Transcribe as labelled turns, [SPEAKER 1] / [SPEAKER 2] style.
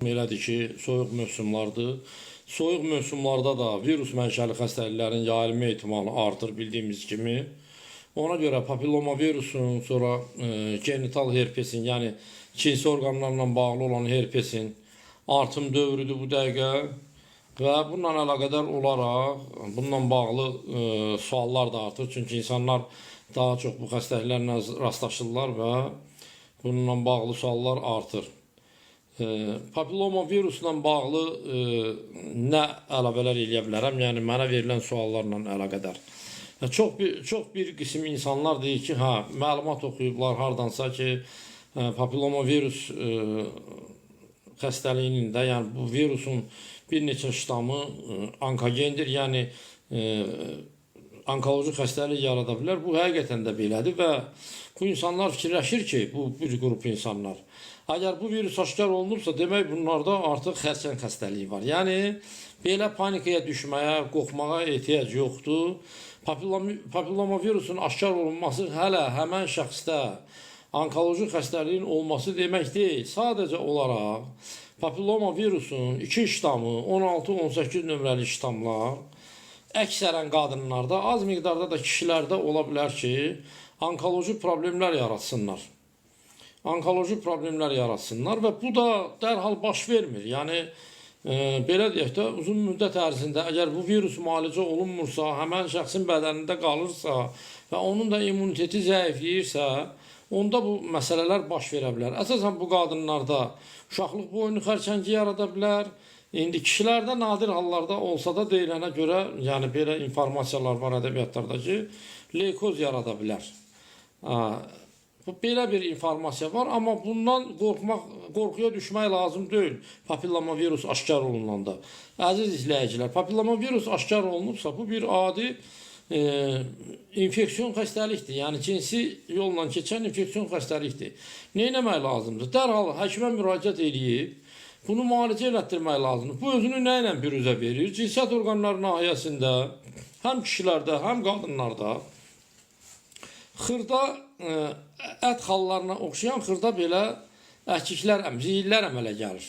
[SPEAKER 1] Elədir ki, soyuq mövsümlərdir. Soyuq mövsümlərdə da virus mənşəli xəstəliklərin yayılma ehtimalı artır bildiyimiz kimi. Ona görə papilloma virusun, sonra genital herpesin, yəni cinsi orqanlarla bağlı olan herpesin artım dövrüdür bu dəqiqə. Və bununla əlaqədar olaraq, bununla bağlı suallar da artır. Çünki insanlar daha çox bu xəstəliklərlə rastlaşırlar və bununla bağlı suallar artır. Papilloma virusla bağlı nə əlavələr eləyə bilərəm? Yəni mənə verilən suallarla əlaqədar. Çox bir qism insanlar deyir ki, məlumat oxuyublar hardansa ki, papilloma virus xəstəliyinin də, yəni bu virusun bir neçə ştamı onkogendir, yəni onkoloji xəstəlik yarada bilər. Bu həqiqətən də belədir və bu insanlar fikirləşir ki, bu bir qrup insanlar, əgər bu virus aşkar olunursa, demək bunlarda artıq xərçəng xəstəliyi var. Yəni, belə panikaya düşməyə, qorxmağa ehtiyac yoxdur. Papilloma virusun aşkar olunması hələ həmən şəxsdə onkoloji xəstəliyin olması demək deyil. Sadəcə olaraq papilloma virusun 2 ştamı, 16-18 nömrəli ştamlar əksərən qadınlarda, az miqdarda da kişilərdə ola bilər ki, onkoloji problemlər yaratsınlar. Onkoloji problemlər yaratsınlar və bu da dərhal baş vermir. Yəni, belə deyək də, uzun müddət ərzində əgər bu virus müalicə olunmursa, həmən şəxsin bədənində qalırsa və onun da immuniteti zəifləyirsə, onda bu məsələlər baş verə bilər. Əsasən bu qadınlarda uşaqlıq boynu xərçəngi yarada bilər. İndi kişilərdə nadir hallarda olsa da deyilənə görə, yəni belə informasiyalar var ədəbiyyatlarda ki, leykoz yarada bilər. Belə bir informasiya var, amma bundan qorxuya düşmək lazım deyil. Papilloma virus aşkar olunanda. Əziz izləyicilər, papilloma virus aşkar olunubsa, bu bir adi infeksiyon xəstəlikdir. Yəni, cinsi yolla keçən infeksiyon xəstəlikdir. Nə etmək lazımdır? Dərhal həkimə müraciət edib, bunu müalicə elətdirmək lazımdır. Bu özünü nə ilə bürüzə verir? Cinsiyyət orqanları nahiyəsində, həm kişilərdə, həm qadınlarda xırda ət xallarına oxşayan xırda belə əkiklər, ziyillər əmələ gəlir.